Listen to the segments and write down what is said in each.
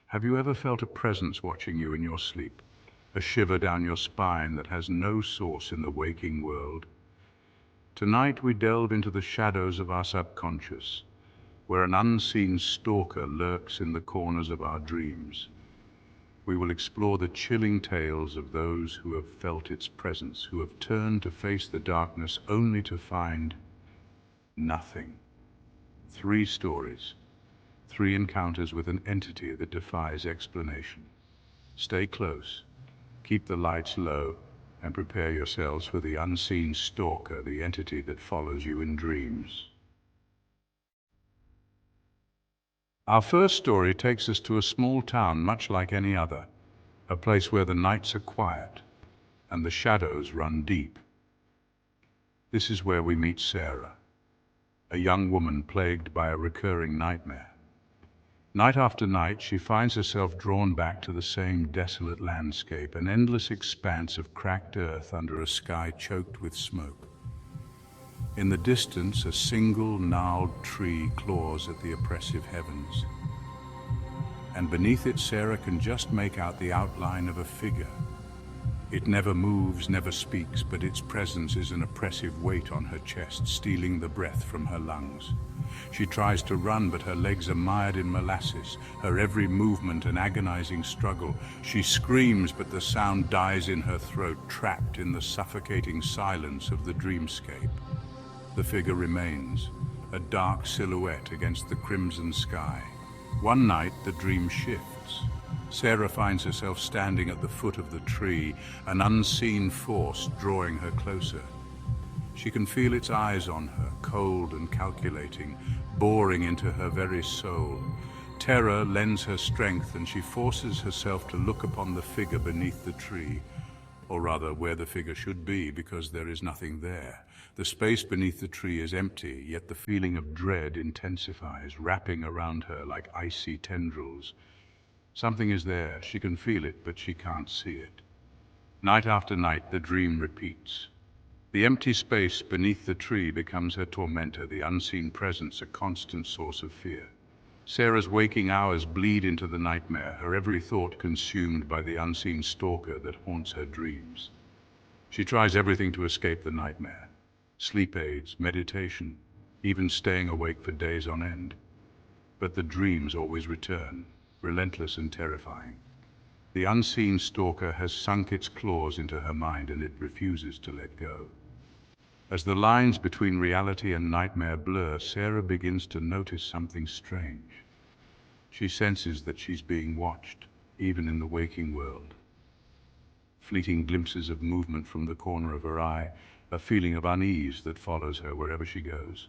Have you ever felt a presence watching you in your sleep? A shiver down your spine that has no source in the waking world? Tonight we delve into the shadows of our subconscious, where an unseen stalker lurks in the corners of our dreams. We will explore the chilling tales of those who have felt its presence, who have turned to face the darkness only to find nothing. 3 stories, 3 encounters with an entity that defies explanation. Stay close, keep the lights low, and prepare yourselves for the unseen stalker, the entity that follows you in dreams. Our first story takes us to a small town much like any other, a place where the nights are quiet and the shadows run deep. This is where we meet Sarah, a young woman plagued by a recurring nightmare. Night after night, she finds herself drawn back to the same desolate landscape, an endless expanse of cracked earth under a sky choked with smoke. In the distance, a single gnarled tree claws at the oppressive heavens, and beneath it, Sarah can just make out the outline of a figure. It never moves, never speaks, but its presence is an oppressive weight on her chest, stealing the breath from her lungs. She tries to run, but her legs are mired in molasses, her every movement an agonizing struggle. She screams, but the sound dies in her throat, trapped in the suffocating silence of the dreamscape. The figure remains, a dark silhouette against the crimson sky. One night, the dream shifts. Sarah finds herself standing at the foot of the tree, an unseen force drawing her closer. She can feel its eyes on her, cold and calculating, boring into her very soul. Terror lends her strength, and she forces herself to look upon the figure beneath the tree, or rather where the figure should be, because there is nothing there. The space beneath the tree is empty, yet the feeling of dread intensifies, wrapping around her like icy tendrils. Something is there, she can feel it, but she can't see it. Night after night, the dream repeats. The empty space beneath the tree becomes her tormentor, the unseen presence a constant source of fear. Sarah's waking hours bleed into the nightmare, her every thought consumed by the unseen stalker that haunts her dreams. She tries everything to escape the nightmare. Sleep aids, meditation, even staying awake for days on end. But the dreams always return, relentless and terrifying. The unseen stalker has sunk its claws into her mind, and it refuses to let go. As the lines between reality and nightmare blur, Sarah begins to notice something strange. She senses that she's being watched, even in the waking world. Fleeting glimpses of movement from the corner of her eye, a feeling of unease that follows her wherever she goes.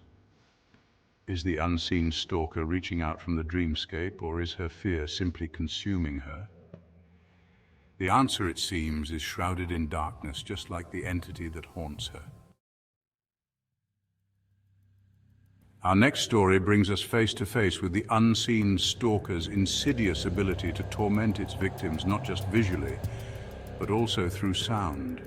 Is the unseen stalker reaching out from the dreamscape, or is her fear simply consuming her? The answer, it seems, is shrouded in darkness, just like the entity that haunts her. Our next story brings us face to face with the unseen stalker's insidious ability to torment its victims, not just visually, but also through sound.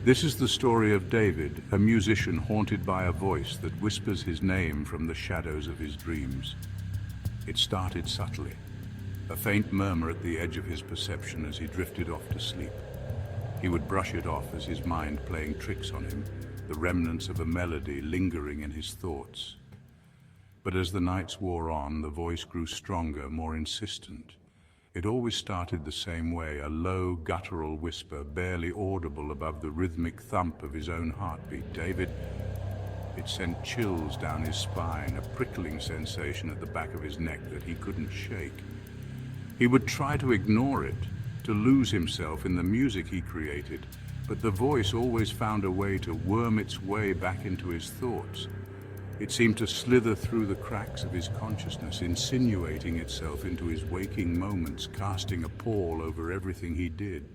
This is the story of David, a musician haunted by a voice that whispers his name from the shadows of his dreams. It started subtly, a faint murmur at the edge of his perception as he drifted off to sleep. He would brush it off as his mind playing tricks on him, the remnants of a melody lingering in his thoughts. But as the nights wore on, the voice grew stronger, more insistent. It always started the same way, a low, guttural whisper, barely audible above the rhythmic thump of his own heartbeat. David, it sent chills down his spine, a prickling sensation at the back of his neck that he couldn't shake. He would try to ignore it, to lose himself in the music he created, but the voice always found a way to worm its way back into his thoughts. It seemed to slither through the cracks of his consciousness, insinuating itself into his waking moments, casting a pall over everything he did.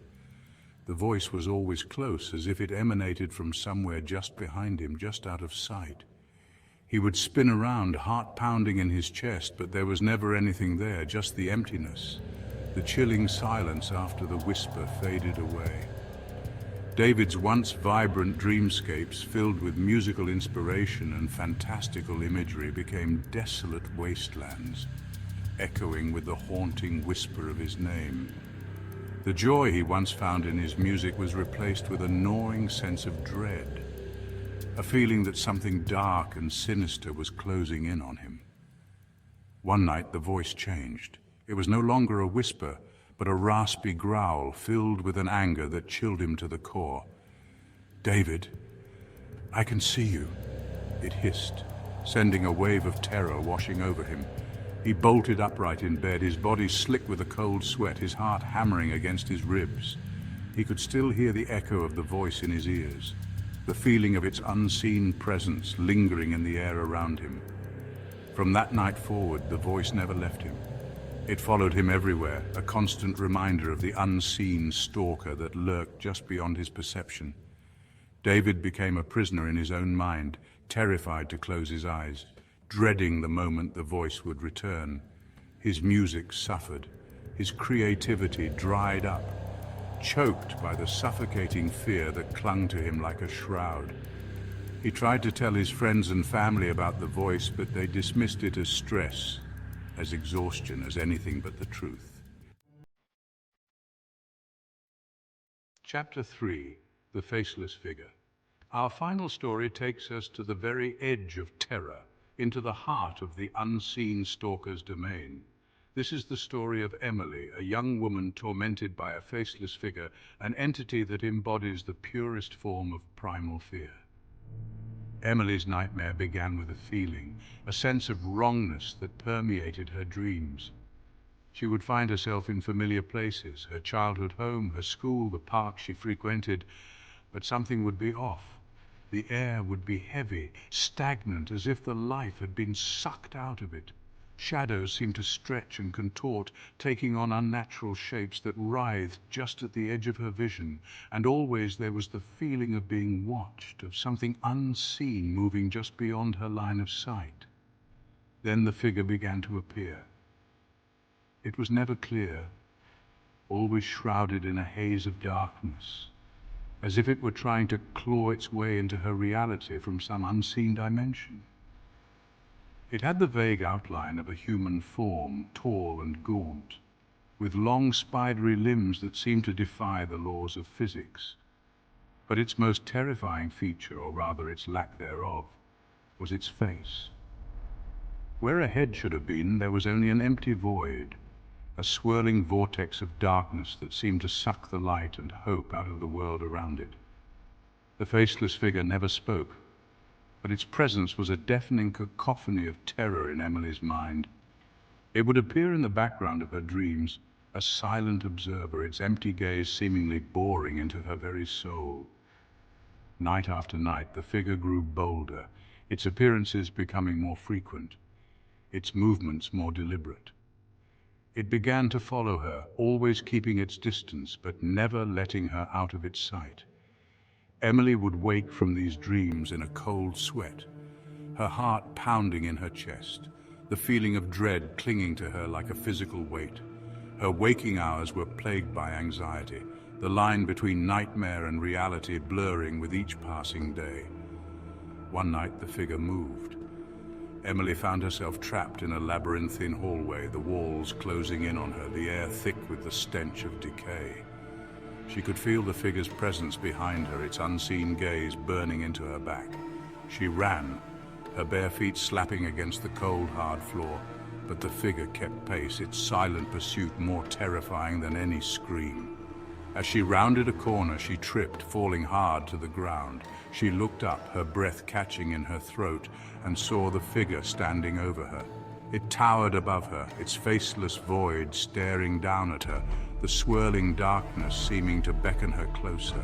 The voice was always close, as if it emanated from somewhere just behind him, just out of sight. He would spin around, heart pounding in his chest, but there was never anything there, just the emptiness, the chilling silence after the whisper faded away. David's once vibrant dreamscapes, filled with musical inspiration and fantastical imagery, became desolate wastelands. echoing with the haunting whisper of his name. The joy he once found in his music was replaced with a gnawing sense of dread, a feeling that something dark and sinister was closing in on him. One night the voice changed. It was no longer a whisper, but a raspy growl filled with an anger that chilled him to the core. "David, I can see you," it hissed, sending a wave of terror washing over him. He bolted upright in bed, his body slick with a cold sweat, his heart hammering against his ribs. He could still hear the echo of the voice in his ears, the feeling of its unseen presence lingering in the air around him. From that night forward, the voice never left him. It followed him everywhere, a constant reminder of the unseen stalker that lurked just beyond his perception. David became a prisoner in his own mind, terrified to close his eyes, dreading the moment the voice would return. His music suffered, his creativity dried up, choked by the suffocating fear that clung to him like a shroud. He tried to tell his friends and family about the voice, but they dismissed it as stress, as exhaustion, as anything but the truth. Chapter 3. The Faceless Figure. Our final story takes us to the very edge of terror, into the heart of the unseen stalker's domain. This is the story of Emily, a young woman tormented by a faceless figure, an entity that embodies the purest form of primal fear. Emily's nightmare began with a feeling, a sense of wrongness that permeated her dreams. She would find herself in familiar places, her childhood home, her school, the park she frequented, but something would be off. The air would be heavy, stagnant, as if the life had been sucked out of it. Shadows seemed to stretch and contort, taking on unnatural shapes that writhed just at the edge of her vision, and always there was the feeling of being watched, of something unseen moving just beyond her line of sight. Then the figure began to appear. It was never clear, always shrouded in a haze of darkness, as if it were trying to claw its way into her reality from some unseen dimension. It had the vague outline of a human form, tall and gaunt, with long spidery limbs that seemed to defy the laws of physics. But its most terrifying feature, or rather its lack thereof, was its face. Where a head should have been, there was only an empty void, a swirling vortex of darkness that seemed to suck the light and hope out of the world around it. The faceless figure never spoke, but its presence was a deafening cacophony of terror in Emily's mind. It would appear in the background of her dreams, a silent observer, its empty gaze seemingly boring into her very soul. Night after night, the figure grew bolder, its appearances becoming more frequent, its movements more deliberate. It began to follow her, always keeping its distance, but never letting her out of its sight. Emily would wake from these dreams in a cold sweat, her heart pounding in her chest, the feeling of dread clinging to her like a physical weight. Her waking hours were plagued by anxiety, the line between nightmare and reality blurring with each passing day. One night the figure moved. Emily found herself trapped in a labyrinthine hallway, the walls closing in on her, the air thick with the stench of decay. She could feel the figure's presence behind her, its unseen gaze burning into her back. She ran, her bare feet slapping against the cold, hard floor, but the figure kept pace, its silent pursuit more terrifying than any scream. As she rounded a corner, she tripped, falling hard to the ground. She looked up, her breath catching in her throat, and saw the figure standing over her. It towered above her, its faceless void staring down at her, the swirling darkness seeming to beckon her closer.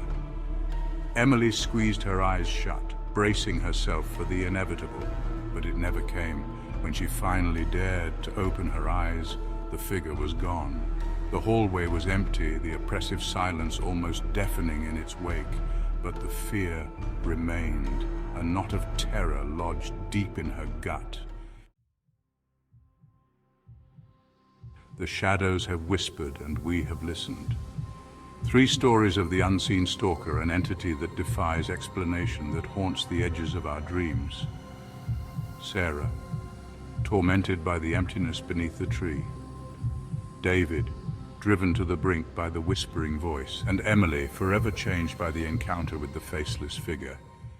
Emily squeezed her eyes shut, bracing herself for the inevitable, but it never came. When she finally dared to open her eyes, the figure was gone. The hallway was empty, the oppressive silence almost deafening in its wake, but the fear remained, a knot of terror lodged deep in her gut. The shadows have whispered and we have listened. 3 stories of the unseen stalker, an entity that defies explanation, that haunts the edges of our dreams. Sarah, tormented by the emptiness beneath the tree. David, driven to the brink by the whispering voice, and Emily, forever changed by the encounter with the faceless figure.